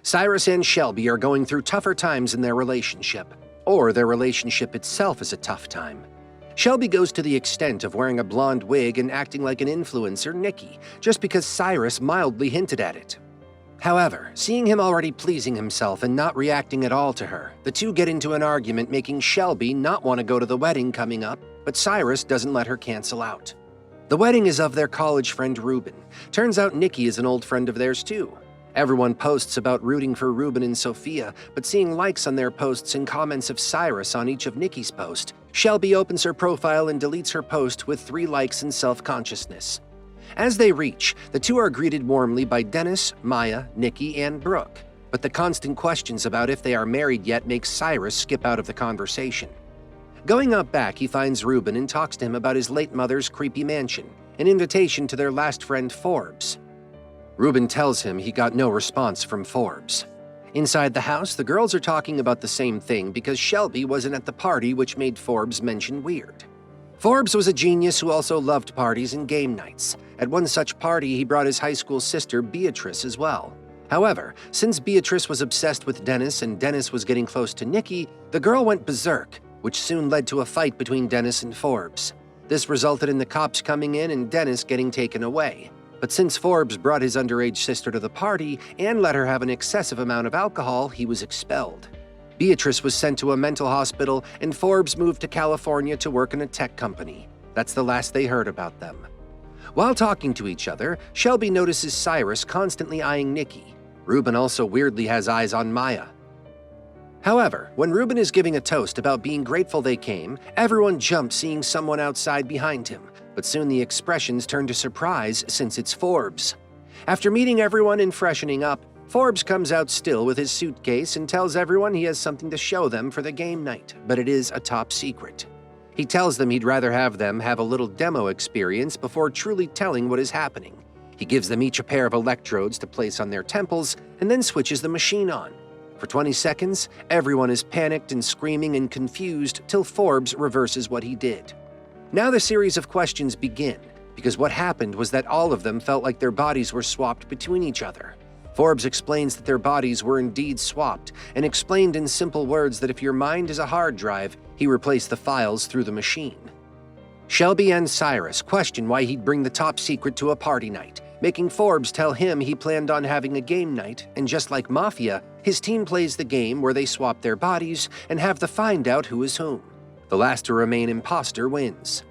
Cyrus and Shelby are going through tougher times in their relationship, or their relationship itself is a tough time. Shelby goes to the extent of wearing a blonde wig and acting like an influencer, Nikki, just because Cyrus mildly hinted at it. However, seeing him already pleasing himself and not reacting at all to her, the two get into an argument, making Shelby not want to go to the wedding coming up, but Cyrus doesn't let her cancel out. The wedding is of their college friend Ruben. Turns out Nikki is an old friend of theirs too. Everyone posts about rooting for Ruben and Sophia, but seeing likes on their posts and comments of Cyrus on each of Nikki's posts, Shelby opens her profile and deletes her post with 3 likes and self-consciousness. As they reach, the two are greeted warmly by Dennis, Maya, Nikki, and Brooke, but the constant questions about if they are married yet make Cyrus skip out of the conversation. Going up back, he finds Ruben and talks to him about his late mother's creepy mansion, an invitation to their last friend Forbes. Ruben tells him he got no response from Forbes. Inside the house, the girls are talking about the same thing because Shelby wasn't at the party, which made Forbes mention weird. Forbes was a genius who also loved parties and game nights. At one such party, he brought his high school sister Beatrice as well. However, since Beatrice was obsessed with Dennis and Dennis was getting close to Nikki, the girl went berserk, which soon led to a fight between Dennis and Forbes. This resulted in the cops coming in and Dennis getting taken away. But since Forbes brought his underage sister to the party and let her have an excessive amount of alcohol, he was expelled. Beatrice was sent to a mental hospital and Forbes moved to California to work in a tech company. That's the last they heard about them. While talking to each other, Shelby notices Cyrus constantly eyeing Nikki. Ruben also weirdly has eyes on Maya. However, when Ruben is giving a toast about being grateful they came, everyone jumps seeing someone outside behind him, but soon the expressions turn to surprise since it's Forbes. After meeting everyone and freshening up, Forbes comes out still with his suitcase and tells everyone he has something to show them for the game night, but it is a top secret. He tells them he'd rather have them have a little demo experience before truly telling what is happening. He gives them each a pair of electrodes to place on their temples and then switches the machine on. For 20 seconds, everyone is panicked and screaming and confused till Forbes reverses what he did. Now the series of questions begin, because what happened was that all of them felt like their bodies were swapped between each other. Forbes explains that their bodies were indeed swapped, and explained in simple words that if your mind is a hard drive, he replaced the files through the machine. Shelby and Cyrus question why he'd bring the top secret to a party night, making Forbes tell him he planned on having a game night, and just like Mafia, his team plays the game where they swap their bodies and have to find out who is whom. The last to remain imposter wins.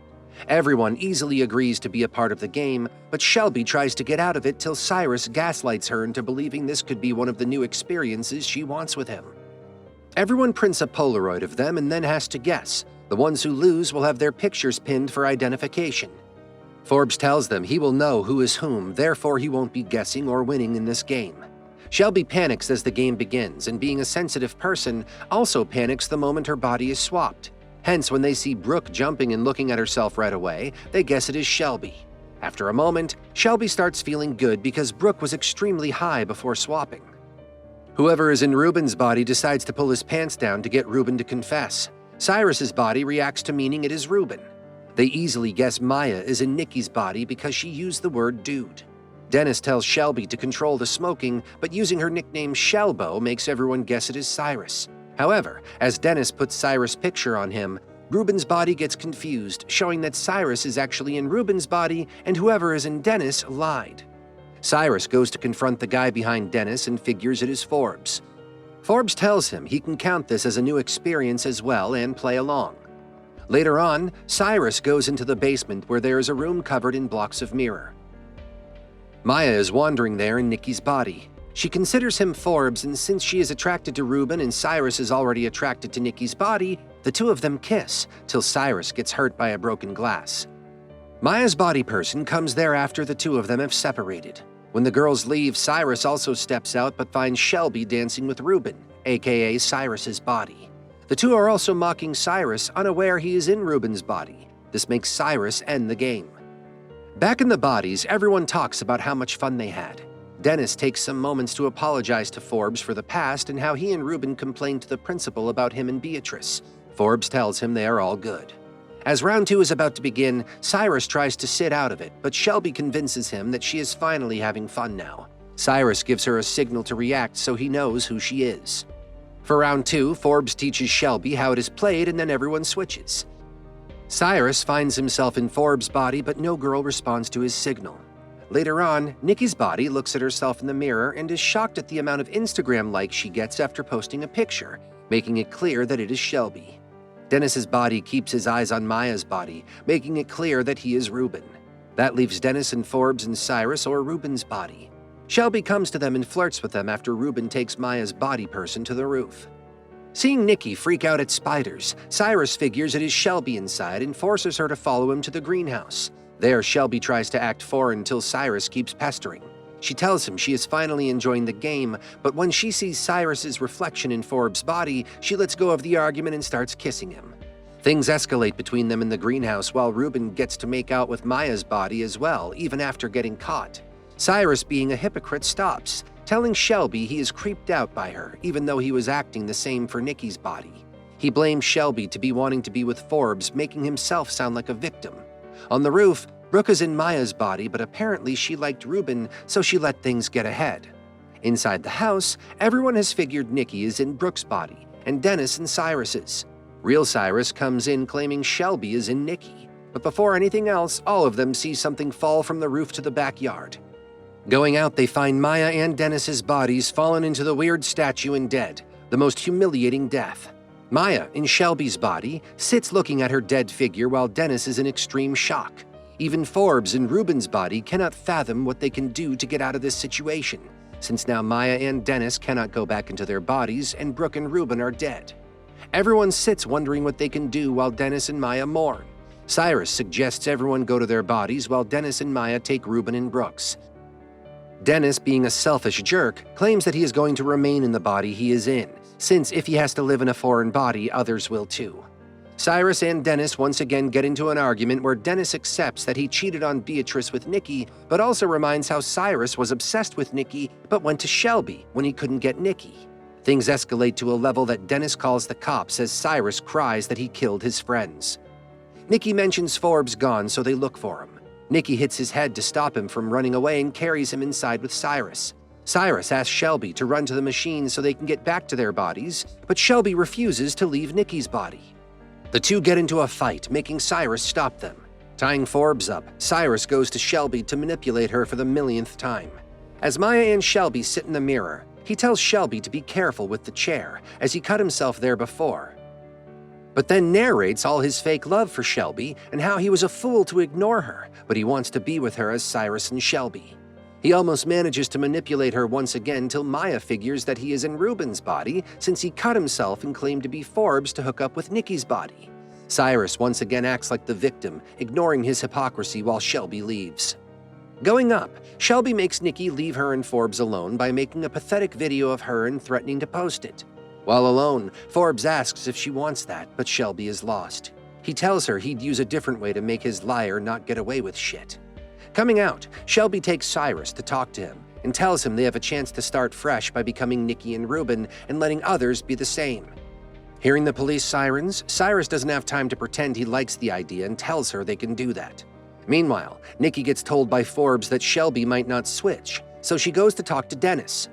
Everyone easily agrees to be a part of the game, but Shelby tries to get out of it till Cyrus gaslights her into believing this could be one of the new experiences she wants with him. Everyone prints a Polaroid of them and then has to guess. The ones who lose will have their pictures pinned for identification. Forbes tells them he will know who is whom, therefore he won't be guessing or winning in this game. Shelby panics as the game begins, and being a sensitive person, also panics the moment her body is swapped. Hence, when they see Brooke jumping and looking at herself right away, they guess it is Shelby. After a moment, Shelby starts feeling good because Brooke was extremely high before swapping. Whoever is in Ruben's body decides to pull his pants down to get Ruben to confess. Cyrus's body reacts to meaning it is Ruben. They easily guess Maya is in Nikki's body because she used the word dude. Dennis tells Shelby to control the smoking, but using her nickname Shelbo makes everyone guess it is Cyrus. However, as Dennis puts Cyrus' picture on him, Ruben's body gets confused, showing that Cyrus is actually in Ruben's body and whoever is in Dennis lied. Cyrus goes to confront the guy behind Dennis and figures it is Forbes. Forbes tells him he can count this as a new experience as well and play along. Later on, Cyrus goes into the basement where there is a room covered in blocks of mirror. Maya is wandering there in Nikki's body. She considers him Forbes, and since she is attracted to Ruben and Cyrus is already attracted to Nikki's body, the two of them kiss, till Cyrus gets hurt by a broken glass. Maya's body person comes there after the two of them have separated. When the girls leave, Cyrus also steps out but finds Shelby dancing with Ruben, aka Cyrus's body. The two are also mocking Cyrus, unaware he is in Ruben's body. This makes Cyrus end the game. Back in the bodies, everyone talks about how much fun they had. Dennis takes some moments to apologize to Forbes for the past and how he and Ruben complained to the principal about him and Beatrice. Forbes tells him they are all good. As round 2 is about to begin, Cyrus tries to sit out of it, but Shelby convinces him that she is finally having fun now. Cyrus gives her a signal to react so he knows who she is. For round 2, Forbes teaches Shelby how it is played and then everyone switches. Cyrus finds himself in Forbes' body, but no girl responds to his signal. Later on, Nikki's body looks at herself in the mirror and is shocked at the amount of Instagram likes she gets after posting a picture, making it clear that it is Shelby. Dennis's body keeps his eyes on Maya's body, making it clear that he is Ruben. That leaves Dennis and Forbes and Cyrus or Ruben's body. Shelby comes to them and flirts with them after Ruben takes Maya's body person to the roof. Seeing Nikki freak out at spiders, Cyrus figures it is Shelby inside and forces her to follow him to the greenhouse. There, Shelby tries to act foreign until Cyrus keeps pestering. She tells him she is finally enjoying the game, but when she sees Cyrus's reflection in Forbes' body, she lets go of the argument and starts kissing him. Things escalate between them in the greenhouse while Ruben gets to make out with Maya's body as well, even after getting caught. Cyrus, being a hypocrite, stops, telling Shelby he is creeped out by her, even though he was acting the same for Nikki's body. He blames Shelby to be wanting to be with Forbes, making himself sound like a victim. On the roof, Brooke is in Maya's body, but apparently she liked Ruben, so she let things get ahead. Inside the house, everyone has figured Nikki is in Brooke's body, and Dennis in Cyrus's. Real Cyrus comes in claiming Shelby is in Nikki, but before anything else, all of them see something fall from the roof to the backyard. Going out, they find Maya and Dennis's bodies fallen into the weird statue and dead, the most humiliating death. Maya, in Shelby's body, sits looking at her dead figure while Dennis is in extreme shock. Even Forbes in Ruben's body cannot fathom what they can do to get out of this situation, since now Maya and Dennis cannot go back into their bodies and Brooke and Ruben are dead. Everyone sits wondering what they can do while Dennis and Maya mourn. Cyrus suggests everyone go to their bodies while Dennis and Maya take Ruben and Brooke's. Dennis, being a selfish jerk, claims that he is going to remain in the body he is in, since if he has to live in a foreign body, others will too. Cyrus and Dennis once again get into an argument where Dennis accepts that he cheated on Beatrice with Nikki, but also reminds how Cyrus was obsessed with Nikki but went to Shelby when he couldn't get Nikki. Things escalate to a level that Dennis calls the cops as Cyrus cries that he killed his friends. Nikki mentions Forbes gone, so they look for him. Nikki hits his head to stop him from running away and carries him inside with Cyrus. Cyrus asks Shelby to run to the machine so they can get back to their bodies, but Shelby refuses to leave Nikki's body. The two get into a fight, making Cyrus stop them. Tying Forbes up, Cyrus goes to Shelby to manipulate her for the millionth time. As Maya and Shelby sit in the mirror, he tells Shelby to be careful with the chair, as he cut himself there before. But then narrates all his fake love for Shelby and how he was a fool to ignore her, but he wants to be with her as Cyrus and Shelby. He almost manages to manipulate her once again till Maya figures that he is in Ruben's body since he cut himself and claimed to be Forbes to hook up with Nikki's body. Cyrus once again acts like the victim, ignoring his hypocrisy while Shelby leaves. Going up, Shelby makes Nikki leave her and Forbes alone by making a pathetic video of her and threatening to post it. While alone, Forbes asks if she wants that, but Shelby is lost. He tells her he'd use a different way to make his liar not get away with shit. Coming out, Shelby takes Cyrus to talk to him and tells him they have a chance to start fresh by becoming Nikki and Ruben and letting others be the same. Hearing the police sirens, Cyrus doesn't have time to pretend he likes the idea and tells her they can do that. Meanwhile, Nikki gets told by Forbes that Shelby might not switch, so she goes to talk to Dennis.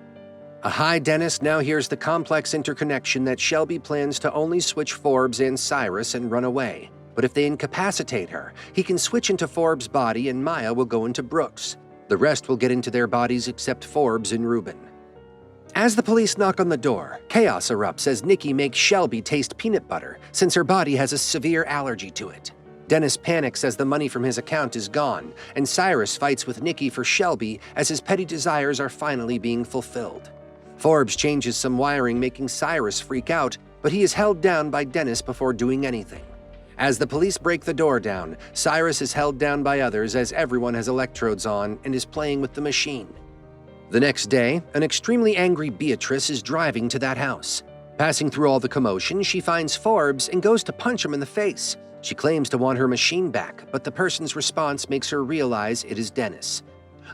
A high Dennis now hears the complex interconnection that Shelby plans to only switch Forbes and Cyrus and run away. But if they incapacitate her, he can switch into Forbes' body and Maya will go into Brooke's. The rest will get into their bodies except Forbes and Ruben. As the police knock on the door, chaos erupts as Nikki makes Shelby taste peanut butter since her body has a severe allergy to it. Dennis panics as the money from his account is gone, and Cyrus fights with Nikki for Shelby as his petty desires are finally being fulfilled. Forbes changes some wiring, making Cyrus freak out, but he is held down by Dennis before doing anything. As the police break the door down, Cyrus is held down by others as everyone has electrodes on and is playing with the machine. The next day, an extremely angry Beatrice is driving to that house. Passing through all the commotion, she finds Forbes and goes to punch him in the face. She claims to want her machine back, but the person's response makes her realize it is Dennis.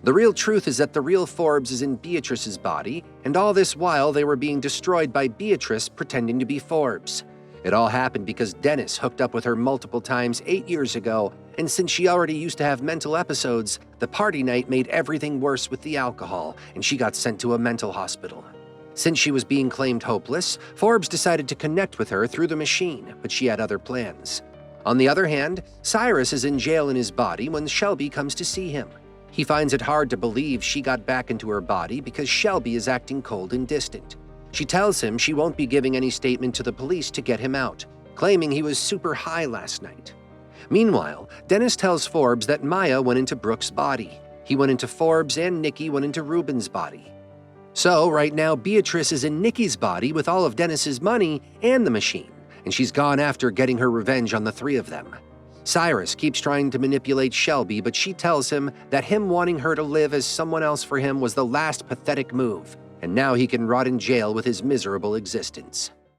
The real truth is that the real Forbes is in Beatrice's body, and all this while they were being destroyed by Beatrice pretending to be Forbes. It all happened because Dennis hooked up with her multiple times 8 years ago, and since she already used to have mental episodes, the party night made everything worse with the alcohol, and she got sent to a mental hospital. Since she was being claimed hopeless, Forbes decided to connect with her through the machine, but she had other plans. On the other hand, Cyrus is in jail in his body when Shelby comes to see him. He finds it hard to believe she got back into her body because Shelby is acting cold and distant. She tells him she won't be giving any statement to the police to get him out, claiming he was super high last night. Meanwhile, Dennis tells Forbes that Maya went into Brooke's body. He went into Forbes and Nikki went into Ruben's body. So right now, Beatrice is in Nikki's body with all of Dennis's money and the machine, and she's gone after getting her revenge on the three of them. Cyrus keeps trying to manipulate Shelby, but she tells him that him wanting her to live as someone else for him was the last pathetic move, and now he can rot in jail with his miserable existence.